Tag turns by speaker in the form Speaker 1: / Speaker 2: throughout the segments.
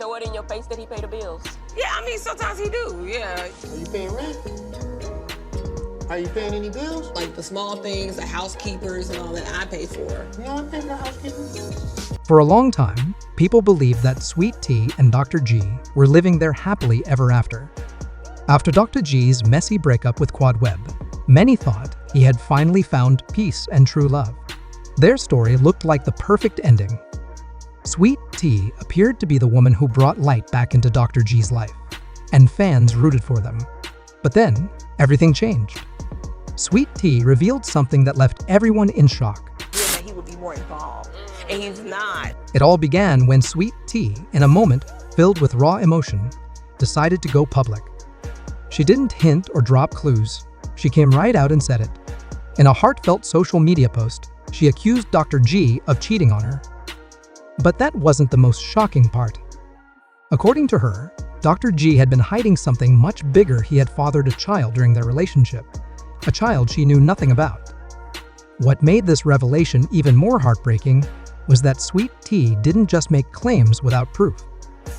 Speaker 1: throw it in your face that he pay the bills?
Speaker 2: Yeah, I mean, sometimes he do, yeah.
Speaker 3: Are you paying rent? Are you paying any bills?
Speaker 2: Like the small things, the housekeepers and all that I pay for.
Speaker 3: You know, I pay for housekeeping.
Speaker 4: For a long time, people believed that Sweet Tea and Dr. G were living their happily ever after. After Dr. G's messy breakup with Quad Webb, many thought he had finally found peace and true love. Their story looked like the perfect ending. Sweet Tea appeared to be the woman who brought light back into Dr. G's life, and fans rooted for them. But then, everything changed. Sweet Tea revealed something that left everyone in shock.
Speaker 2: That he would be more involved, and he's not.
Speaker 4: It all began when Sweet Tea, in a moment filled with raw emotion, decided to go public. She didn't hint or drop clues. She came right out and said it. In a heartfelt social media post, she accused Dr. G of cheating on her. But that wasn't the most shocking part. According to her, Dr. G had been hiding something much bigger. He had fathered a child during their relationship, a child she knew nothing about. What made this revelation even more heartbreaking was that Sweet Tea didn't just make claims without proof.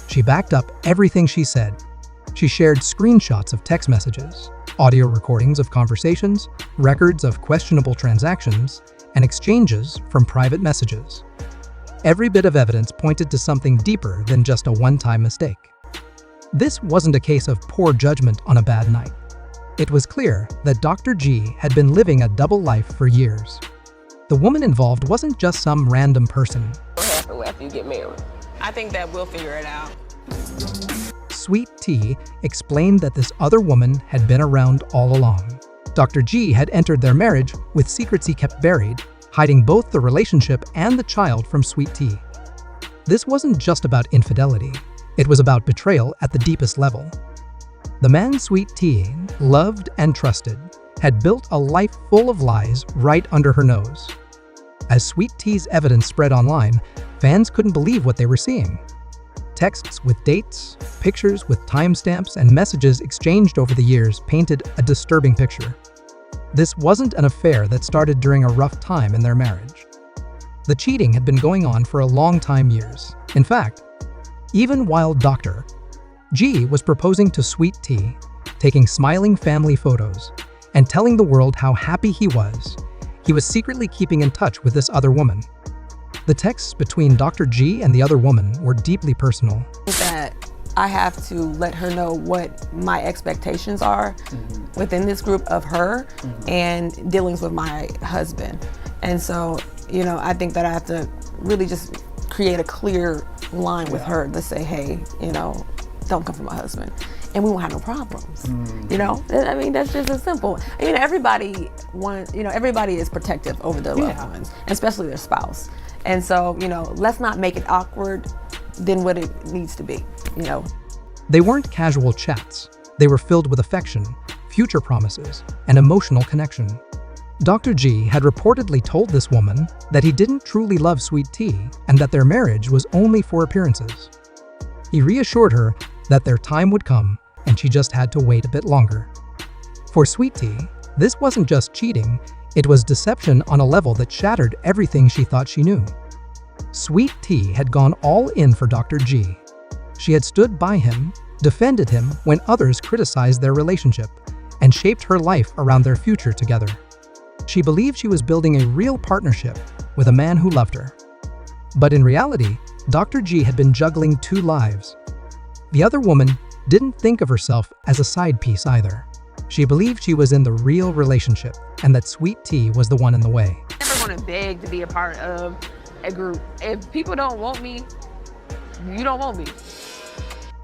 Speaker 4: She backed up everything she said. She shared screenshots of text messages, audio recordings of conversations, records of questionable transactions, and exchanges from private messages. Every bit of evidence pointed to something deeper than just a one-time mistake. This wasn't a case of poor judgment on a bad night. It was clear that Dr. G had been living a double life for years. The woman involved wasn't just some random person.
Speaker 1: What happened after you get married?
Speaker 2: I think that we'll figure it out.
Speaker 4: Sweet Tea explained that this other woman had been around all along. Dr. G had entered their marriage with secrets he kept buried, hiding both the relationship and the child from Sweet Tea. This wasn't just about infidelity. It was about betrayal at the deepest level. The man Sweet Tea loved and trusted had built a life full of lies right under her nose. As Sweet Tea's evidence spread online, fans couldn't believe what they were seeing. Texts with dates, pictures with timestamps, and messages exchanged over the years painted a disturbing picture. This wasn't an affair that started during a rough time in their marriage. The cheating had been going on for a long time, years. In fact, even while Dr. G was proposing to Sweet Tea, taking smiling family photos, and telling the world how happy he was secretly keeping in touch with this other woman. The texts between Dr. G and the other woman were deeply personal.
Speaker 5: That I have to let her know what my expectations are within this group of her and dealings with my husband. And so, I think that I have to really just create a clear line with her to say, hey, don't come for my husband. And we won't have no problems. I mean, that's just as simple. Everybody everybody is protective over their loved ones, especially their spouse. And so, let's not make it awkward than what it needs to be,
Speaker 4: They weren't casual chats. They were filled with affection, future promises, and emotional connection. Dr. G had reportedly told this woman that he didn't truly love Sweet Tea and that their marriage was only for appearances. He reassured her that their time would come and she just had to wait a bit longer. For Sweet Tea, this wasn't just cheating, it was deception on a level that shattered everything she thought she knew. Sweet Tea had gone all in for Dr. G. She had stood by him, defended him when others criticized their relationship, and shaped her life around their future together. She believed she was building a real partnership with a man who loved her. But in reality, Dr. G had been juggling two lives. The other woman didn't think of herself as a side piece either. She believed she was in the real relationship and that Sweet Tea was the one in the way.
Speaker 2: I'm never going to beg to be a part of a group. If people don't want me, you don't want me.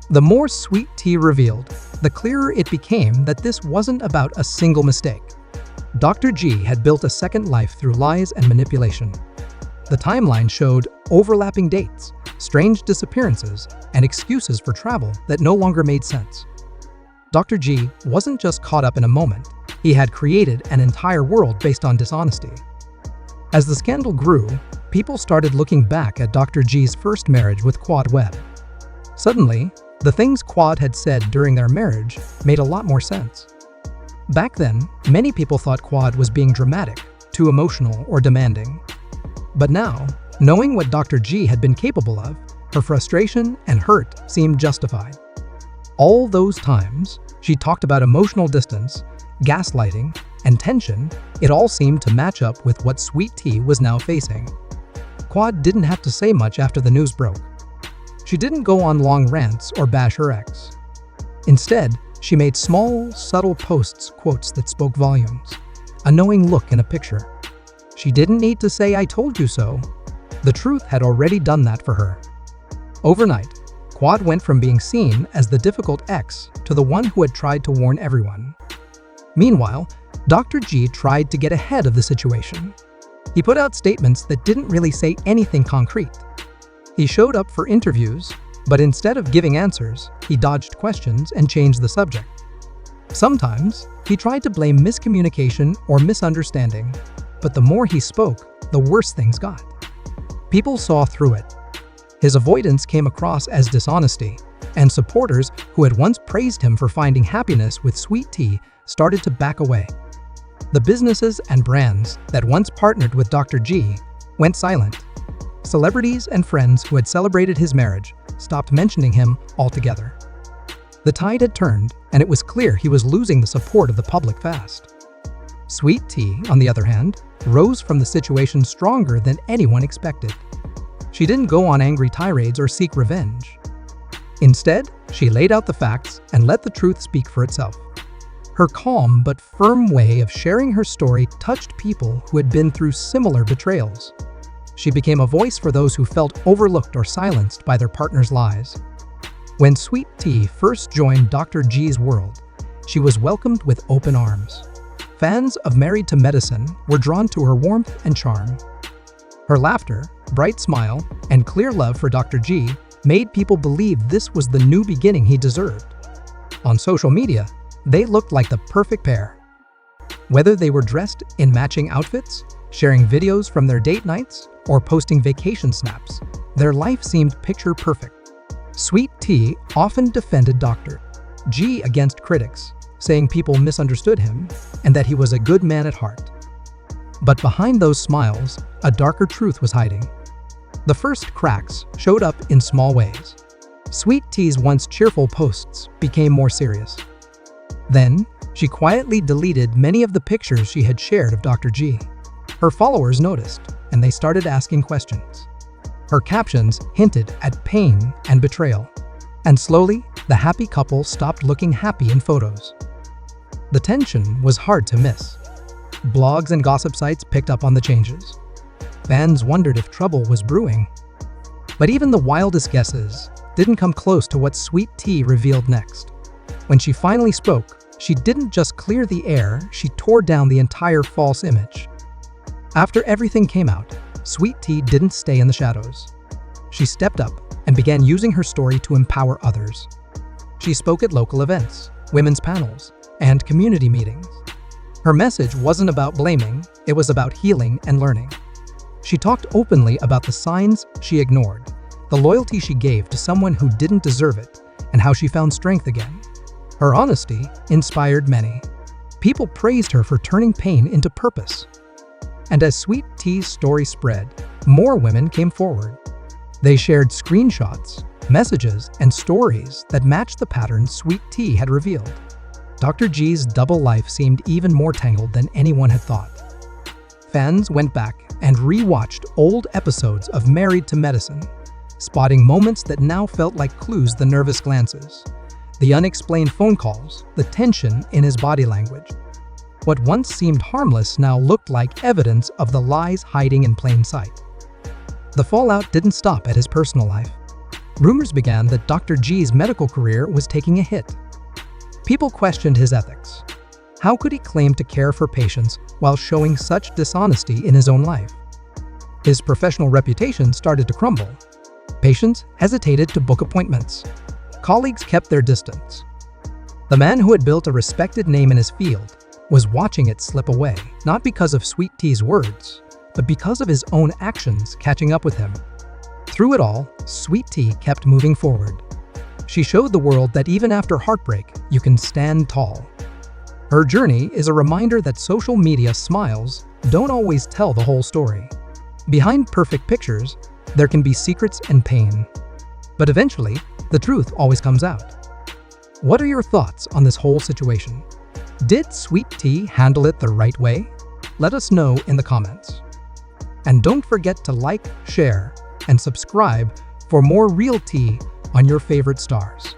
Speaker 4: The more Sweet Tea revealed, the clearer it became that this wasn't about a single mistake. Dr. G had built a second life through lies and manipulation. The timeline showed overlapping dates, strange disappearances, and excuses for travel that no longer made sense. Dr. G wasn't just caught up in a moment, he had created an entire world based on dishonesty. As the scandal grew, people started looking back at Dr. G's first marriage with Quad Webb. Suddenly, the things Quad had said during their marriage made a lot more sense. Back then, many people thought Quad was being dramatic, too emotional, or demanding. But now, knowing what Dr. G had been capable of, Her frustration and hurt seemed justified. All those times she talked about emotional distance, gaslighting, and tension, it all seemed to match up with what Sweet Tea was now facing. Quad didn't have to say much after the news broke. She didn't go on long rants or bash her ex. Instead, she made small, subtle quotes that spoke volumes. A knowing look in a picture. She didn't need to say, "I told you so." The truth had already done that for her. Overnight, Quad went from being seen as the difficult ex to the one who had tried to warn everyone. Meanwhile, Dr. G tried to get ahead of the situation. He put out statements that didn't really say anything concrete. He showed up for interviews, but instead of giving answers, he dodged questions and changed the subject. Sometimes, he tried to blame miscommunication or misunderstanding, but the more he spoke, the worse things got. People saw through it. His avoidance came across as dishonesty, and supporters who had once praised him for finding happiness with Sweet Tea started to back away. The businesses and brands that once partnered with Dr. G went silent. Celebrities and friends who had celebrated his marriage stopped mentioning him altogether. The tide had turned, and it was clear he was losing the support of the public fast. Sweet Tea, on the other hand, rose from the situation stronger than anyone expected. She didn't go on angry tirades or seek revenge. Instead, she laid out the facts and let the truth speak for itself. Her calm but firm way of sharing her story touched people who had been through similar betrayals. She became a voice for those who felt overlooked or silenced by their partner's lies. When Sweet Tea first joined Dr. G's world, she was welcomed with open arms. Fans of Married to Medicine were drawn to her warmth and charm. Her laughter, bright smile, and clear love for Dr. G made people believe this was the new beginning he deserved. On social media, they looked like the perfect pair. Whether they were dressed in matching outfits, sharing videos from their date nights, or posting vacation snaps, their life seemed picture perfect. Sweet Tea often defended Dr. G against critics, saying people misunderstood him and that he was a good man at heart. But behind those smiles, a darker truth was hiding. The first cracks showed up in small ways. Sweet Tea's once cheerful posts became more serious. Then, she quietly deleted many of the pictures she had shared of Dr. G. Her followers noticed, and they started asking questions. Her captions hinted at pain and betrayal. And slowly, the happy couple stopped looking happy in photos. The tension was hard to miss. Blogs and gossip sites picked up on the changes. Fans wondered if trouble was brewing. But even the wildest guesses didn't come close to what Sweet Tea revealed next. When she finally spoke, she didn't just clear the air, she tore down the entire false image. After everything came out, Sweet Tea didn't stay in the shadows. She stepped up and began using her story to empower others. She spoke at local events, women's panels, and community meetings. Her message wasn't about blaming, it was about healing and learning. She talked openly about the signs she ignored, the loyalty she gave to someone who didn't deserve it, and how she found strength again. Her honesty inspired many. People praised her for turning pain into purpose. And as Sweet Tea's story spread, more women came forward. They shared screenshots, messages, and stories that matched the pattern Sweet Tea had revealed. Dr. G's double life seemed even more tangled than anyone had thought. Fans went back and re-watched old episodes of Married to Medicine, spotting moments that now felt like clues: the nervous glances, the unexplained phone calls, the tension in his body language. What once seemed harmless now looked like evidence of the lies hiding in plain sight. The fallout didn't stop at his personal life. Rumors began that Dr. G's medical career was taking a hit. People questioned his ethics. How could he claim to care for patients while showing such dishonesty in his own life? His professional reputation started to crumble. Patients hesitated to book appointments. Colleagues kept their distance. The man who had built a respected name in his field was watching it slip away, not because of Sweet Tea's words, but because of his own actions catching up with him. Through it all, Sweet Tea kept moving forward. She showed the world that even after heartbreak, you can stand tall. Her journey is a reminder that social media smiles don't always tell the whole story. Behind perfect pictures, there can be secrets and pain. But eventually, the truth always comes out. What are your thoughts on this whole situation? Did Sweet Tea handle it the right way? Let us know in the comments. And don't forget to like, share, and subscribe for more real tea on your favorite stars.